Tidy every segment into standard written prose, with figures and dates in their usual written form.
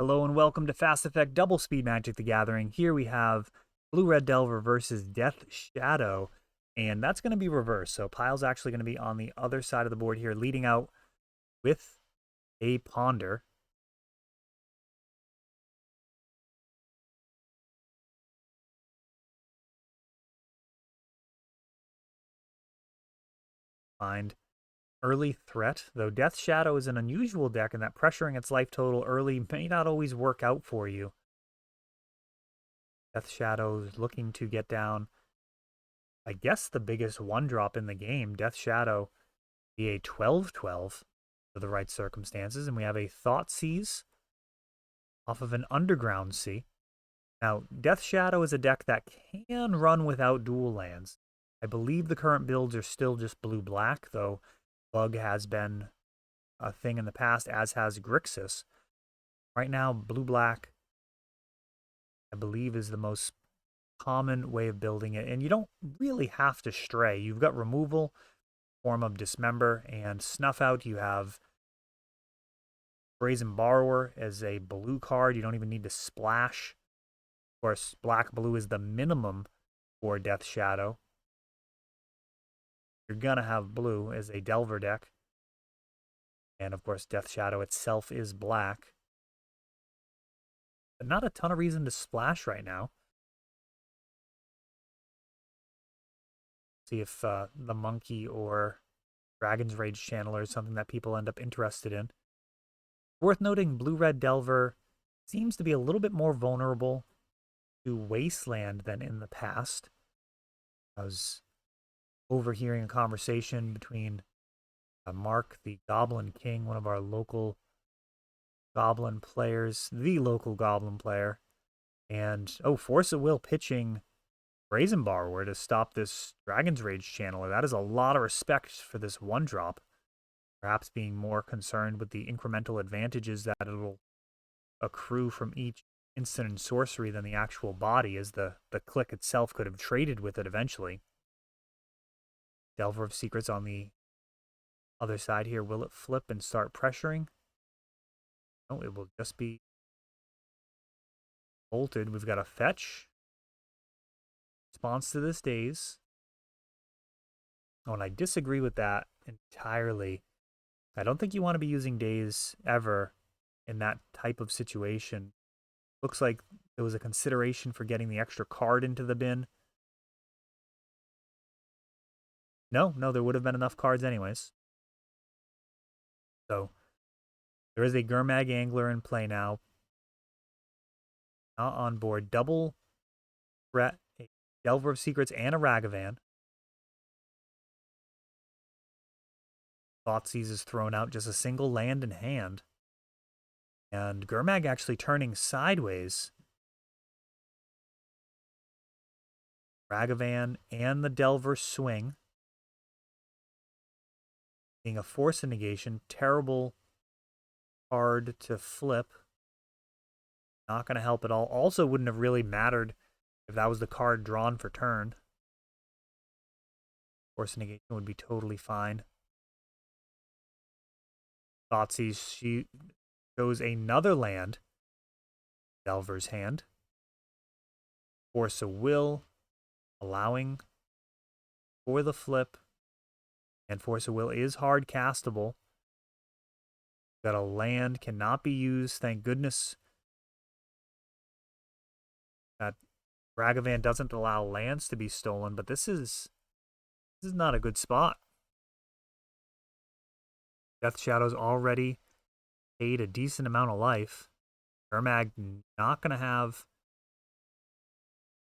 Hello and welcome to Fast Effect Double Speed Magic the Gathering. Here we have Blue Red Delver versus Death Shadow, and that's going to be reversed. So Pile's actually going to be on the other side of the board here, leading out with a Ponder. Find early threat, though Death Shadow is an unusual deck, and that pressuring its life total early may not always work out for you. Death Shadow is looking to get down, I guess, the biggest one drop in the game. Death Shadow be a 12/12 for the right circumstances, and we have a Thoughtseize off of an Underground Sea. Now, Death Shadow is a deck that can run without dual lands. I believe the current builds are still just blue-black, though Bug has been a thing in the past, as has Grixis. Right now, blue-black, I believe, is the most common way of building it, and you don't really have to stray. You've got removal, form of Dismember, and Snuff Out. You have Brazen Borrower as a blue card. You don't even need to splash. Of course, black-blue is the minimum for Death Shadow. You're going to have blue as a Delver deck. And of course, Death Shadow itself is black. But not a ton of reason to splash right now. See if the Monkey or Dragon's Rage Channeler is something that people end up interested in. Worth noting, Blue-Red Delver seems to be a little bit more vulnerable to Wasteland than in the past. I was overhearing a conversation between Mark, the Goblin King, one of our local Goblin players, the local Goblin player, and Force of Will pitching Brazen Borrower to stop this Dragon's Rage Channeler. That is a lot of respect for this one drop. Perhaps being more concerned with the incremental advantages that it'll accrue from each instant and sorcery than the actual body, as the click itself could have traded with it eventually. Delver of Secrets on the other side here. Will it flip and start pressuring? No, it will just be bolted. We've got a fetch. Response to this daze. Oh, and I disagree with that entirely. I don't think you want to be using daze ever in that type of situation. Looks like there was a consideration for getting the extra card into the bin. No, there would have been enough cards anyways. So there is a Gurmag Angler in play now. Not on board. Double threat, a Delver of Secrets, and a Ragavan. Thoughtseize is thrown out, just a single land in hand. And Gurmag actually turning sideways. Ragavan and the Delver swing. Being a Force of Negation, terrible card to flip. Not going to help at all. Also wouldn't have really mattered if that was the card drawn for turn. Force of Negation would be totally fine. Thoughtseize, she shows another land. Delver's hand. Force of Will, allowing for the flip. And Force of Will is hard castable. Got a land, cannot be used. Thank goodness that Ragavan doesn't allow lands to be stolen, but this is not a good spot. Death Shadow's already paid a decent amount of life. Gurmag not going to have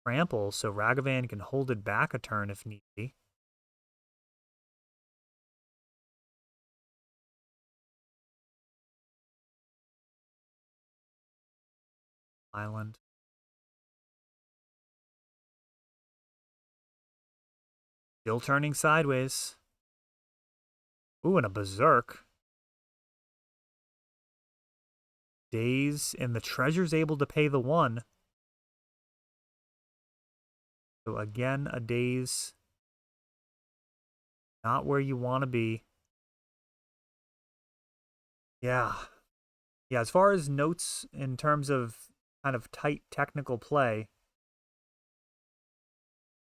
trample, so Ragavan can hold it back a turn if need be. Island. Still turning sideways. Ooh, and a Berserk. Daze, and the treasure's able to pay the one. So again, a daze. Not where you want to be. Yeah. Yeah, as far as notes in terms of kind of tight technical play,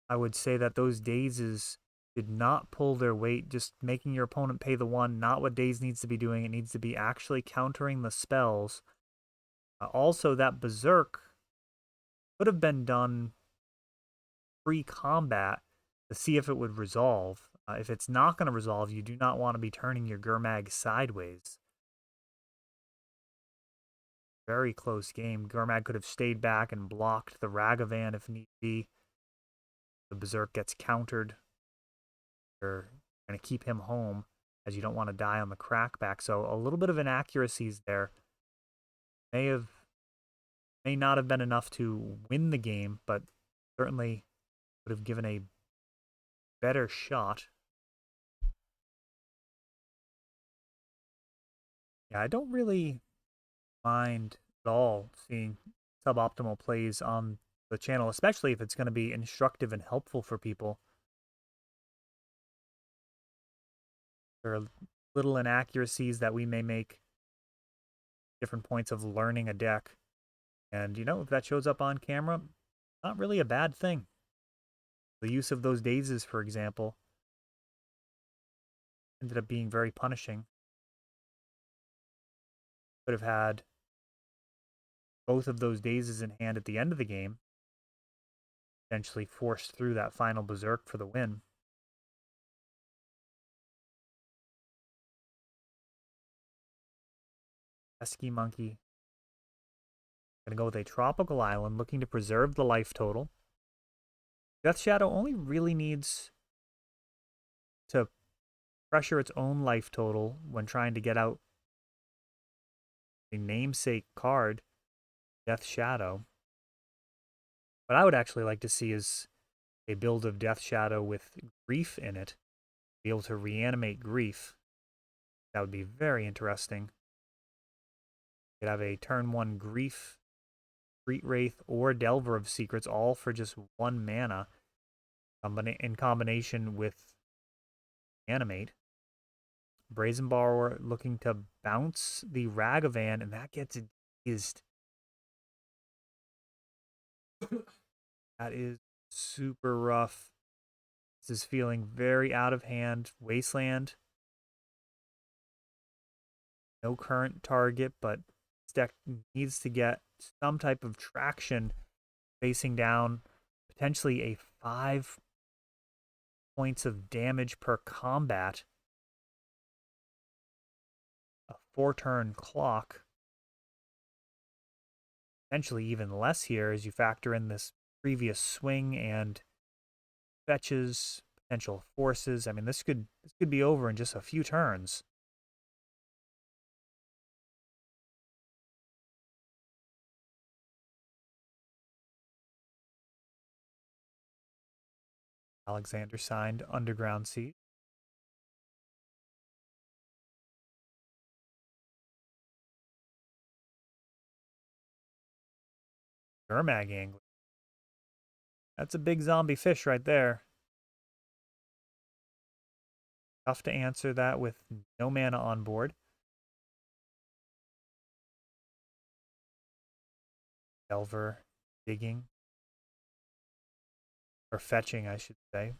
I would say that those dazes did not pull their weight, just making your opponent pay the one, not what Daze needs to be doing. It needs to be actually countering the spells. Also, that Berserk could have been done pre-combat to see if it would resolve. If it's not going to resolve, you do not want to be turning your Gurmag sideways. Very close game. Gurmag could have stayed back and blocked the Ragavan if need be. The Berserk gets countered. You're going to keep him home as you don't want to die on the crackback. So a little bit of inaccuracies there may not have been enough to win the game, but certainly would have given a better shot. Yeah, I don't really mind at all seeing suboptimal plays on the channel, especially if it's going to be instructive and helpful for people. There are little inaccuracies that we may make, different points of learning a deck. And, if that shows up on camera, not really a bad thing. The use of those dazes, for example, ended up being very punishing. Could have had both of those dazes in hand at the end of the game, eventually forced through that final Berserk for the win. Pesky Monkey. Gonna go with a tropical island, looking to preserve the life total. Death Shadow only really needs to pressure its own life total when trying to get out a namesake card, Death Shadow. What I would actually like to see is a build of Death Shadow with Grief in it. Be able to reanimate Grief. That would be very interesting. You could have a turn 1 Grief, Street Wraith, or Delver of Secrets, all for just 1 mana in combination with Animate. Brazen Borrower looking to bounce the Ragavan, and that gets dazed. That is super rough. This is feeling very out of hand. Wasteland. No current target, but this deck needs to get some type of traction facing down potentially a 5 points of damage per combat. A 4-turn clock. Potentially even less here as you factor in this previous swing and fetches, potential forces. I mean, this could be over in just a few turns. Alexander signed Underground Seed. Gurmag Angler. That's a big zombie fish right there. Tough to answer that with no mana on board. Delver, digging, or fetching, I should say.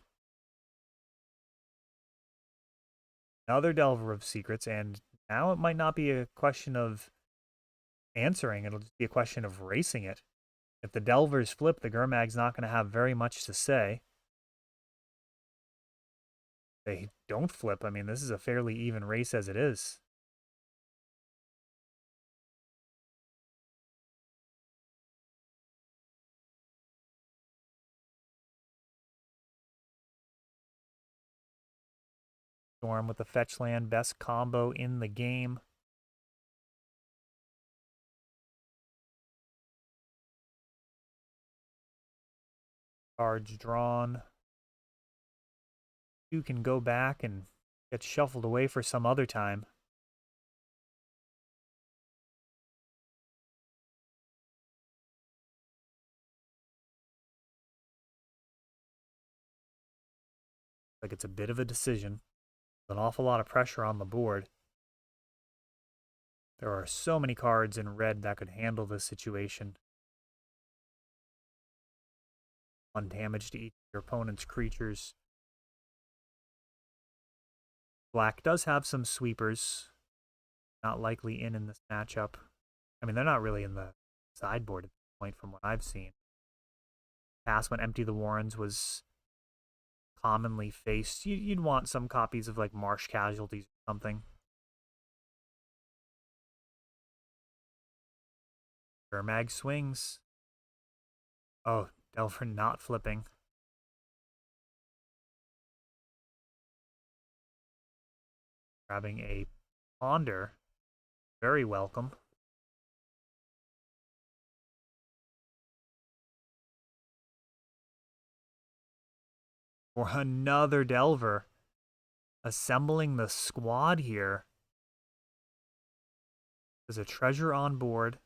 Another Delver of Secrets, and now it might not be a question of answering, it'll just be a question of racing it. If the Delvers flip, the Gurmag's not going to have very much to say. They don't flip. I mean, this is a fairly even race as it is. Storm with the fetch land, best combo in the game. Cards drawn. You can go back and get shuffled away for some other time. Like it's a bit of a decision. An awful lot of pressure on the board. There are so many cards in red that could handle this situation. 1 damage to each of your opponent's creatures. Black does have some sweepers. Not likely in this matchup. I mean, they're not really in the sideboard at this point from what I've seen. Past, when Empty the Warrens was commonly faced, you'd want some copies of like Marsh Casualties or something. Mag swings. Oh, Delver not flipping. Grabbing a Ponder. Very welcome. For another Delver. Assembling the squad here. There's a treasure on board.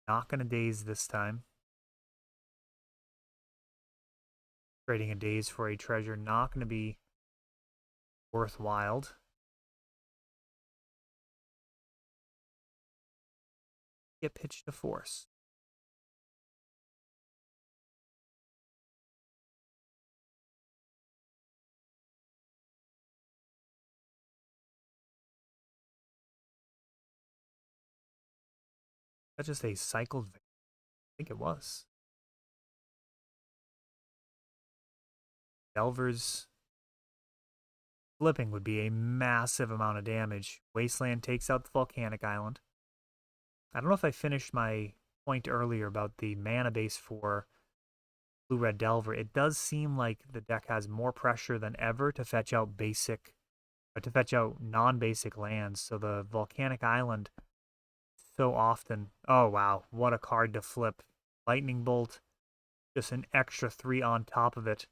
Not going to daze this time. Trading a daze for a treasure not going to be worthwhile. Get pitched to force. That's just a cycled. I think it was. Delver's flipping would be a massive amount of damage. Wasteland takes out the volcanic island. I don't know if I finished my point earlier about the mana base for Blue-Red Delver. It does seem like the deck has more pressure than ever to fetch out non-basic lands. So the volcanic island so often. Oh wow, what a card to flip. Lightning Bolt, just an extra 3 on top of it.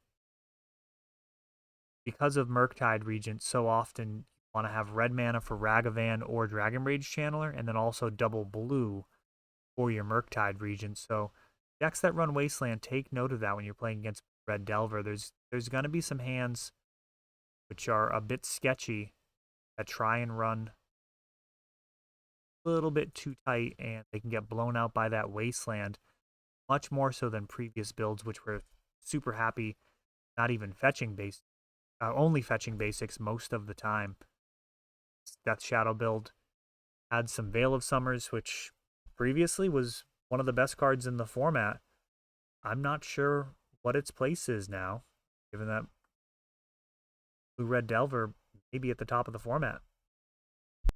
Because of Murktide Regent, so often you want to have red mana for Ragavan or Dragon Rage Channeler, and then also double blue for your Murktide Regent. So decks that run Wasteland, take note of that when you're playing against Red Delver. There's going to be some hands which are a bit sketchy that try and run a little bit too tight, and they can get blown out by that Wasteland, much more so than previous builds, which were super happy not even fetching base. Only fetching basics most of the time. Death Shadow build had some Veil of Summers, which previously was one of the best cards in the format. I'm not sure what its place is now, given that Blue-Red Delver may be at the top of the format.